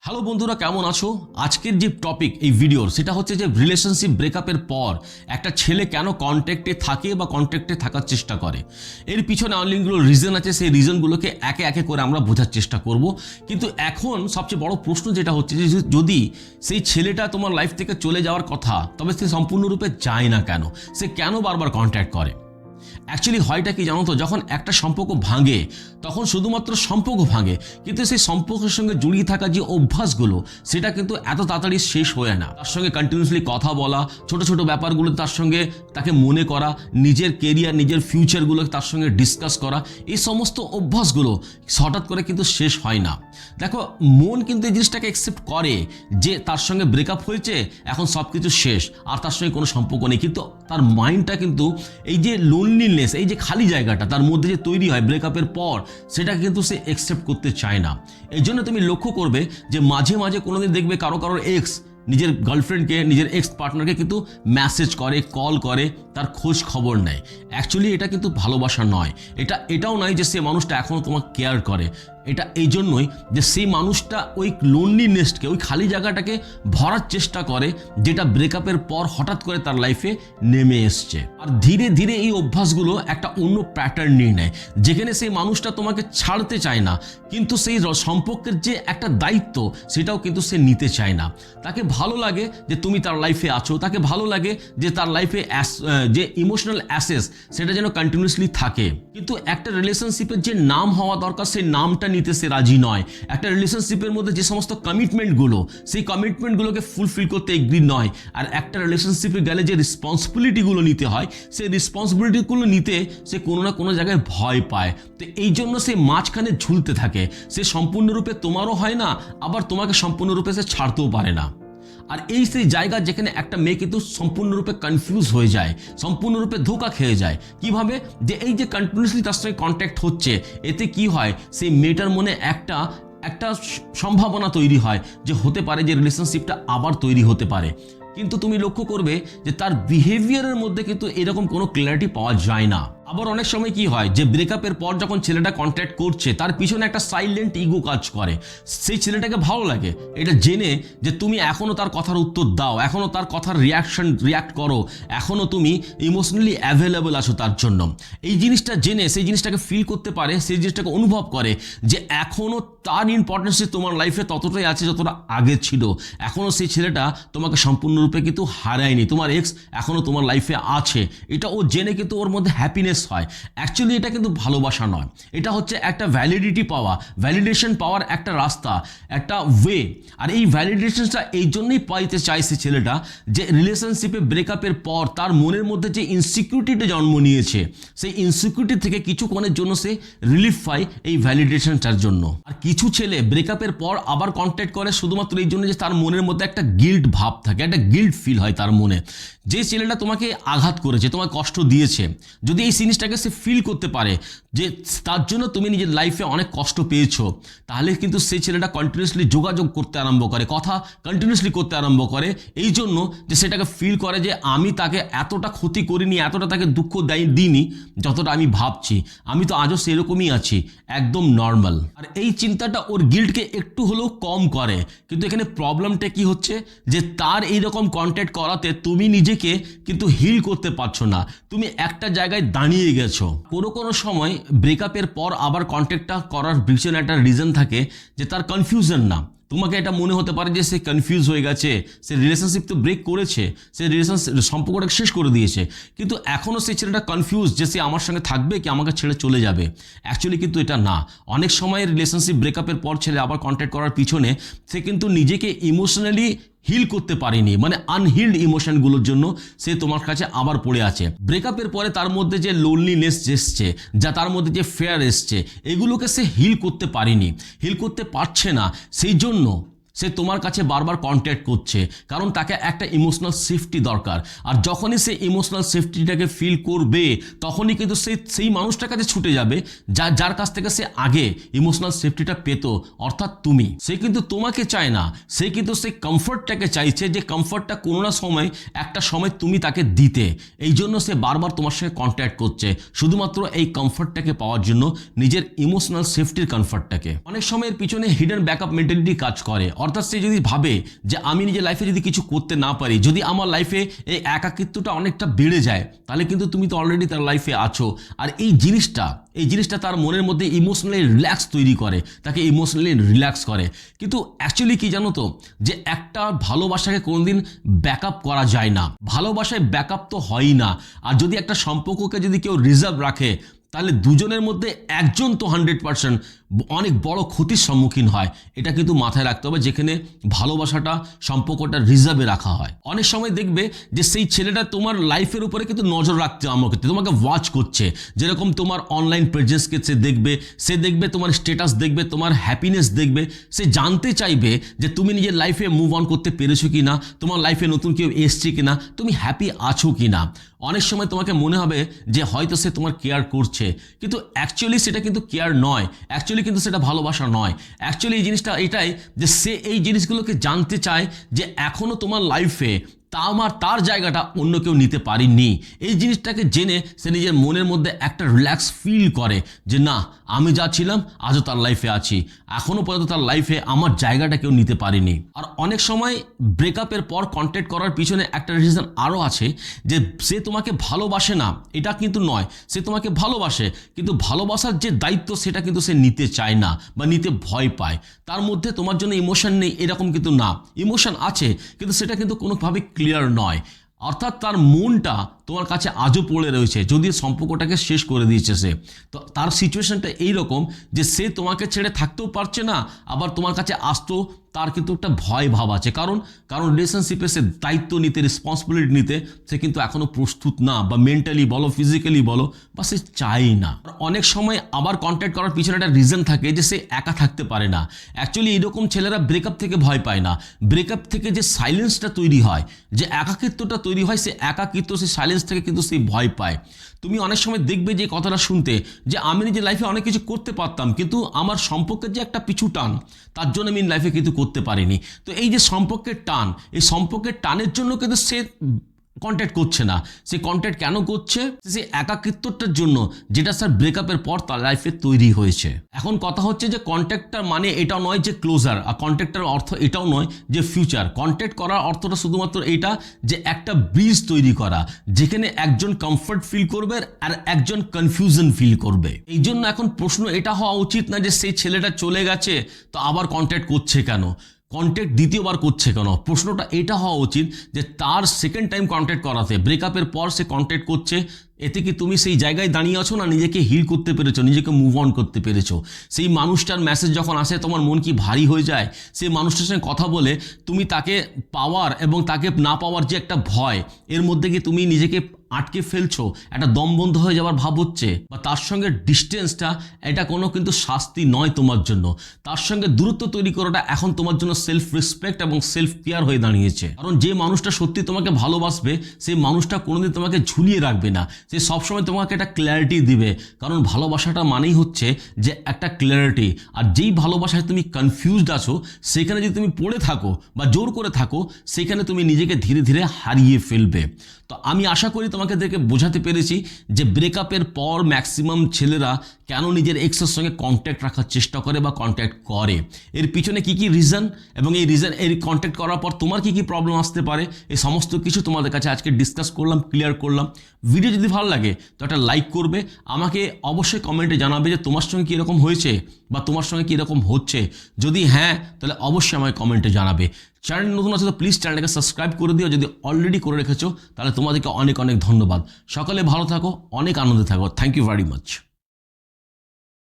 Hello বন্ধুরা, কেমন আছো? আজকের যে টপিক এই ভিডিওর সেটা হচ্ছে যে রিলেশনশিপ ব্রেকআপের পর একটা ছেলে কেন কন্ট্যাক্টে থাকে বা কন্ট্যাক্টে থাকার চেষ্টা করে। এর পিছনে অনেকগুলো রিজন আছে, সেই রিজনগুলোকে একে একে করে আমরা বোঝার চেষ্টা করব। কিন্তু এখন সবচেয়ে বড় প্রশ্ন যেটা হচ্ছে যে যদি সেই ছেলেটা তোমার লাইফ থেকে চলে যাওয়ার কথা, তবে সে সম্পূর্ণরূপে যায় না কেন, সে কেন বারবার কন্ট্যাক্ট করে। অ্যাকচুয়ালি হয়টা কি জানো তো, যখন একটা সম্পর্ক ভাঙে তখন শুধুমাত্র সম্পর্ক ভাঙে, কিন্তু সেই সম্পর্কের সঙ্গে জড়িয়ে থাকা যে অভ্যাসগুলো সেটা কিন্তু এত তাড়াতাড়ি শেষ হয় না। তার সঙ্গে কন্টিনিউসলি কথা বলা, ছোট ছোট ব্যাপারগুলো তার সঙ্গে তাকে মনে করা, নিজের কেরিয়ার নিজের ফিউচারগুলো তার সঙ্গে ডিসকাস করা, এই সমস্ত অভ্যাসগুলো হঠাৎ করে কিন্তু শেষ হয় না। দেখো, মন কিন্তু এই জিনিসটাকে অ্যাকসেপ্ট করে যে তার সঙ্গে ব্রেকআপ হয়েছে, এখন সব কিছু শেষ আর তার সঙ্গে কোনো সম্পর্ক নেই, কিন্তু তার মাইন্ডটা কিন্তু এই যে লোনলিনেস, এই যে খালি জায়গাটা তার মধ্যে যে তৈরি হয় ব্রেকআপের পর, সেটা কিন্তু সে অ্যাকসেপ্ট করতে চায় না। এই জন্য তুমি লক্ষ্য করবে যে মাঝে মাঝে কোনোদিন দেখবে কারোর এক্স নিজের গার্লফ্রেন্ডকে, নিজের এক্স পার্টনারকে কিন্তু মেসেজ করে, কল করে, তার খোঁজ খবর নেয়। অ্যাকচুয়ালি এটা কিন্তু ভালোবাসা নয়। এটাও নয় যে সে মানুষটা এখনও তোমাকে কেয়ার করে। এটা এই জন্যই যে সেই মানুষটা ওই লোনলিনেসকে, ওই খালি জায়গাটাকে ভরার চেষ্টা করে, যেটা ব্রেকআপের পর হঠাৎ করে তার লাইফে নেমে এসছে। আর ধীরে ধীরে এই অভ্যাসগুলো একটা অন্য প্যাটার্ন নিয়ে নেয়, যেখানে সেই মানুষটা তোমাকে ছাড়তে চায় না, কিন্তু সেই সম্পর্কের যে একটা দায়িত্ব সেটাও কিন্তু সে নিতে চায় না। তাকে ভালো লাগে যে তুমি তার লাইফে আছো, তাকে ভালো লাগে যে তার লাইফে যে ইমোশনাল অ্যাসেস সেটা যেন কন্টিনিউসলি থাকে। কিন্তু একটা রিলেশনশিপের যে নাম হওয়া দরকার, সেই নামটা নিতে সে রাজি নয়। একটা রিলেশনশিপের মধ্যে যে সমস্ত কমিটমেন্টগুলো, সেই কমিটমেন্টগুলোকে ফুলফিল করতে এগ্রি নয়। আর একটা রিলেশনশিপে গেলে যে রেসপন্সিবিলিটিগুলো নিতে হয়, সেই রেসপন্সিবিলিটিগুলো নিতে সে কোনো না কোনো জায়গায় ভয় পায়। তো এই জন্য সে মাঝখানে ঝুলতে থাকে। সে সম্পূর্ণরূপে তোমারও হয় না, আবার তোমাকে সম্পূর্ণরূপে সে ছাড়তেও পারে না। আর এই সেই জায়গা যেখানে একটা মেয়ে কিন্তু সম্পূর্ণরূপে কনফিউজ হয়ে যায়, সম্পূর্ণরূপে ধোঁকা খেয়ে যায়। কিভাবে? যে এই যে কন্টিনিউসলি তার সঙ্গে কন্ট্যাক্ট হচ্ছে, এতে কি হয়, সেই মেয়েটার মনে একটা সম্ভাবনা তৈরি হয় যে হতে পারে যে রিলেশনশিপটা আবার তৈরি হতে পারে। কিন্তু তুমি লক্ষ্য করবে যে তার বিহেভিয়ারের মধ্যে কিন্তু এরকম কোনো ক্ল্যারিটি পাওয়া যায় না। আবার অনেক সময় কি হয়, যে ব্রেকআপের পর যখন ছেলেটা কন্ট্যাক্ট করছে, তার পিছনে একটা সাইলেন্ট ইগো কাজ করে। সেই ছেলেটাকে ভালো লাগে এটা জেনে যে তুমি এখনও তার কথার উত্তর দাও, এখনও তার কথার রিয়াক্ট করো, এখনও তুমি ইমোশনালি অ্যাভেলেবল আছো তার জন্য। এই জিনিসটা জেনে সেই জিনিসটাকে ফিল করতে পারে, সেই জিনিসটাকে অনুভব করে যে এখনও তার ইম্পর্টেন্স তোমার লাইফে ততটাই আছে যতটা আগে ছিল। এখনও সেই ছেলেটা তোমাকে সম্পূর্ণরূপে কিন্তু হারায়নি, তোমার এক্স এখনও তোমার লাইফে আছে। এটা ও জেনে কিন্তু ওর মধ্যে হ্যাপিনেস হয়। অ্যাকচুয়ালি এটা কিন্তু ভালোবাসা নয়, এটা হচ্ছে একটা ভ্যালিডিটি পাওয়া, ভ্যালিডেশন পাওয়ার একটা রাস্তা, একটা ওয়ে। আর এই ভ্যালিডেশনটা এই জন্যই পাইতে চাইছে ছেলেটা, যে রিলেশনশিপে ব্রেকআপের পর তার মনের মধ্যে যে ইনসিকিউরিটিটা জন্ম নিয়েছে, সেই ইনসিকিউরিটি থেকে কিছুক্ষণের জন্য সে রিলিফ পায় এই ভ্যালিডেশনটার জন্য। আর কিছু ছেলে ব্রেকআপের পর আবার কন্ট্যাক্ট করে শুধুমাত্র এই জন্য যে তার মনের মধ্যে একটা গিল্ট ভাব থাকে, একটা গিল্ট ফিল হয় তার মনে। যে ছেলেটা তোমাকে আঘাত করেছে, তোমাকে কষ্ট দিয়েছে, যদি এই জিনিসটাকে সে ফিল করতে পারে যে তার জন্য তুমি নিজের লাইফে অনেক কষ্ট পেয়েছো, তাহলে কিন্তু সেই ছেলেটা কন্টিনিউসলি যোগাযোগ করতে আরম্ভ করে, কথা কন্টিনিউসলি করতে আরম্ভ করে। এই জন্য যে সেটাকে ফিল করে যে আমি তাকে এতটা ক্ষতি করিনি, এতটা তাকে দুঃখ দিইনি যতটা আমি ভাবছি, আমি তো আজও সেরকমই আছি, একদম নর্মাল। আর এই চিন্তাটা ওর গিল্টকে একটু হলেও কম করে। কিন্তু এখানে প্রবলেমটা কি হচ্ছে, যে তার এইরকম কন্ট্যাক্ট করাতে তুমি নিজেকে কিন্তু হিল করতে পারছো না, তুমি একটা জায়গায় দাঁড়িয়ে গেছো। কোনো সময় ব্রেকআপের পর আবার কন্ট্যাক্টটা করার পিছনে একটা রিজন থাকে যে তার কনফিউশন না। তোমাকে এটা মনে হতে পারে যে সে কনফিউজ হয়ে গেছে, সে রিলেশনশিপ তো ব্রেক করেছে, সে সম্পর্কটা শেষ করে দিয়েছে, কিন্তু এখনও সেই ছেলেটা কনফিউজ যে সে আমার সঙ্গে থাকবে কি আমাকে ছেড়ে চলে যাবে। অ্যাকচুয়ালি কিন্তু এটা না। অনেক সময় রিলেশনশিপ ব্রেকআপের পর ছেলে আবার কন্ট্যাক্ট করার পিছনে সে কিন্তু নিজেকে ইমোশনালি হিল করতে পারেনি, মানে আনহিল্ড ইমোশনগুলোর জন্য সে তোমার কাছে আবার পড়ে আছে। ব্রেকআপের পরে তার মধ্যে যে লোনলিনেস এসছে, যা তার মধ্যে যে ফেয়ার এসছে, এগুলোকে সে হিল করতে পারেনি, হিল করতে পারছে না। সেই জন্য সে তোমার কাছে বারবার কন্ট্যাক্ট করছে, কারণ তাকে একটা ইমোশনাল সেফটি দরকার। আর যখনই সে ইমোশনাল সেফটিটাকে ফিল করবে, তখনই কিন্তু সেই মানুষটার কাছে ছুটে যাবে যার কাছ থেকে সে আগে ইমোশনাল সেফটিটা পেত, অর্থাৎ তুমি। সে কিন্তু তোমাকে চায় না, সে কিন্তু সেই কমফর্টটাকে চাইছে, যে কমফর্টটা কোনো না একটা সময় তুমি তাকে দিতে। এই জন্য সে বারবার তোমার সঙ্গে কন্ট্যাক্ট করছে, শুধুমাত্র এই কমফর্টটাকে পাওয়ার জন্য, নিজের ইমোশনাল সেফটির কমফর্টটাকে। অনেক সময়ের পিছনে হিডেন ব্যাকআপ মেন্টালিটি কাজ করে, অর্থাৎ সে যদি ভাবে যে আমি নিজের লাইফে যদি কিছু করতে না পারি, যদি আমার লাইফে এই একাকিত্বটা অনেকটা বেড়ে যায়, তাহলে কিন্তু তুমি তো অলরেডি তার লাইফে আছো। আর এই জিনিসটা তার মনের মধ্যে ইমোশনালি রিল্যাক্স তৈরি করে, তাকে ইমোশনালি রিল্যাক্স করে। কিন্তু অ্যাকচুয়ালি কি জানো তো, যে একটা ভালোবাসাকে কোনোদিন ব্যাকআপ করা যায় না, ভালোবাসায় ব্যাকআপ তো হয়ই না। আর যদি একটা সম্পর্ককে যদি কেউ রিজার্ভ রাখে, তাহলে দুজনের মধ্যে একজন তো 100% অনেক বড় ক্ষতির সম্মুখীন হয়। এটা কিন্তু মাথায় রাখতে হবে, যেখানে ভালোবাসাটা সম্পর্কটা রিজার্ভে রাখা হয়। অনেক সময় দেখবে যে সেই ছেলেটা তোমার লাইফের উপরে কিন্তু নজর রাখতে আমাকে, তোমাকে ওয়াচ করছে। যেরকম তোমার অনলাইন প্রেজেন্সকে সে দেখবে তোমার স্ট্যাটাস দেখবে, তোমার হ্যাপিনেস দেখবে, সে জানতে চাইবে যে তুমি নিজের লাইফে মুভ অন করতে পেরেছো কি না, তোমার লাইফে নতুন কেউ এসছে কি না, তুমি হ্যাপি আছো কি না। অনেক সময় তোমাকে মনে হবে যে হয়তো সে তোমার কেয়ার করছে, কিন্তু অ্যাকচুয়ালি সেটা কিন্তু কেয়ার নয়, অ্যাকচুয়ালি কিন্তু সেটা ভালোবাসা নয়। অ্যাকচুয়ালি এই জিনিসটা এটাই যে সে এই জিনিসগুলোকে জানতে চায় যে এখনও তোমার লাইফে তার জায়গাটা অন্য কেউ নিতে পারেনি। এই জিনিসটাকে জেনে সে নিজের মনের মধ্যে একটা রিল্যাক্স ফিল করে যে না, আমি যা ছিলাম আজও তার লাইফে আছি, এখনও পর্যন্ত তার লাইফে আমার জায়গাটা কেউ নিতে পারেনি। আর অনেক সময় ব্রেকআপের পর কন্ট্যাক্ট করার পিছনে একটা রিজন আরও আছে, যে সে তোমাকে ভালোবাসে না এটা কিন্তু নয়, সে তোমাকে ভালোবাসে, কিন্তু ভালোবাসার যে দায়িত্ব সেটা কিন্তু সে নিতে চায় না বা নিতে ভয় পায়। তার মধ্যে তোমার জন্য ইমোশন নেই এরকম কিন্তু না, ইমোশন আছে, কিন্তু সেটা কিন্তু কোনোভাবে ক্লিয়ার নয়। অর্থাৎ তার মনটা তোমার কাছে আজও পড়ে রয়েছে, যদি সম্পর্কটাকে শেষ করে দিয়েছে সে। তো তার সিচুয়েশনটা এইরকম যে সে তোমাকে ছেড়ে থাকতেও পারছে না, আবার তোমার কাছে আসতেও তার কিন্তু একটা ভয় ভাব আছে। কারণ রিলেশনশিপে সে দায়িত্ব নিতে, রেসপন্সিবিলিটি নিতে সে কিন্তু এখনও প্রস্তুত না, বা মেন্টালি বলো, ফিজিক্যালি বলো, বা সে চাই না। অনেক সময় আবার কন্ট্যাক্ট করার পিছনে একটা রিজন থাকে যে সে একা থাকতে পারে না। অ্যাকচুয়ালি এরকম ছেলেরা ব্রেকআপ থেকে ভয় পায় না, ব্রেকআপ থেকে যে সাইলেন্সটা তৈরি হয়, যে একাকিত্বটা তৈরি হয়, সে একাকিত্ব, সে সাইলেন্স থেকে কিন্তু সে ভয় পায়। তুমি অনেক সময় দেখবে যে কথাটা শুনতে, যে আমি নিজের লাইফে অনেক কিছু করতে পারতাম, কিন্তু আমার সম্পর্কের যে একটা পিছু টান, তার জন্য আমি লাইফে কিছু করতে পারিনি। তো এই যে সম্পর্কের টান, এই সম্পর্কের টানের জন্য কিন্তু সে কন্ট্যাক্ট করছে না। সে কন্ট্যাক্ট কেন করছে? সে একাকিত্বটার জন্য, যেটা স্যার ব্রেকআপের পর তার লাইফে তৈরি হয়েছে। এখন কথা হচ্ছে যে কন্ট্যাক্টটার মানে এটাও নয় যে ক্লোজার, আর কন্ট্যাক্টের অর্থ এটাও নয় যে ফিউচার। কন্ট্যাক্ট করার অর্থটা শুধুমাত্র এটা যে একটা ব্রিজ তৈরি করা, যেখানে একজন কমফর্ট ফিল করবে আর একজন কনফিউশন ফিল করবে। এই জন্য এখন প্রশ্ন এটা হওয়া উচিত না যে সেই ছেলেটা চলে গেছে তো আবার কন্ট্যাক্ট করছে কেন, কন্ট্যাক্ট দ্বিতীয়বার করছে কেন। প্রশ্নটা এটা হওয়া উচিত যে তার সেকেন্ড টাইম কন্ট্যাক্ট করাতে, ব্রেকআপের পর সে কন্ট্যাক্ট করছে, এতে কি তুমি সেই জায়গায় দাঁড়িয়ে আছো না নিজেকে হিল করতে পেরেছো, নিজেকে মুভ অন করতে পেরেছো? সেই মানুষটার মেসেজ যখন আসে তোমার মন কি ভারী হয়ে যায়? সেই মানুষটার সঙ্গে কথা বলে তুমি তাকে পাওয়ার এবং তাকে না পাওয়ার যে একটা ভয়, এর মধ্যে কি তুমি নিজেকে আটকে ফেলছো, একটা দম বন্ধ হয়ে যাওয়ার ভাব হচ্ছে, বা তার সঙ্গে ডিস্টেন্সটা এটা কোনো কিন্তু শাস্তি নয় তোমার জন্য। তার সঙ্গে দূরত্ব তৈরি করাটা এখন তোমার জন্য সেলফ রেসপেক্ট এবং সেলফ কেয়ার হয়ে দাঁড়িয়েছে। কারণ যে মানুষটা সত্যি তোমাকে ভালোবাসবে, সেই মানুষটা কোনোদিন তোমাকে ঝুলিয়ে রাখবে না, সে সবসময় তোমাকে একটা ক্ল্যারিটি দিবে। কারণ ভালোবাসাটা মানেই হচ্ছে যে একটা ক্ল্যারিটি। আর যেই ভালোবাসায় তুমি কনফিউজড আছো, সেখানে যদি তুমি পড়ে থাকো বা জোর করে থাকো, সেখানে তুমি নিজেকে ধীরে ধীরে হারিয়ে ফেলবে। তো আমি আশা করি তোমাকে দেখে বোঝাতে পেরেছি যে ব্রেকআপের পর ম্যাক্সিমাম ছেলেরা কেন নিজের এক্সের সঙ্গে কন্ট্যাক্ট রাখার চেষ্টা করে বা কন্ট্যাক্ট করে, এর পিছনে কি কি রিজন, এবং এই কন্ট্যাক্ট করার পর তোমার কি কি প্রবলেম আসতে পারে, এই সমস্ত কিছু তোমাদের কাছে আজকে ডিসকাস করলাম, ক্লিয়ার করলাম। ভিডিও যদি ভালো লাগে তো একটা লাইক করবে, আমাকে অবশ্যই কমেন্টে জানাবে যে তোমার সঙ্গে কি এরকম হয়েছে বা তোমার সঙ্গে কি এরকম হচ্ছে। যদি হ্যাঁ, তাহলে অবশ্যই আমাকে কমেন্টে জানাবে। চ্যানেল নতুন আছে তো প্লিজ চ্যানেলটাকে সাবস্ক্রাইব করে দিও, যদি অলরেডি করে রেখেছো তাহলে তোমাদেরকে অনেক অনেক ধন্যবাদ। সকালে ভালো থাকো, অনেক আনন্দে থাকো। Thank you very much.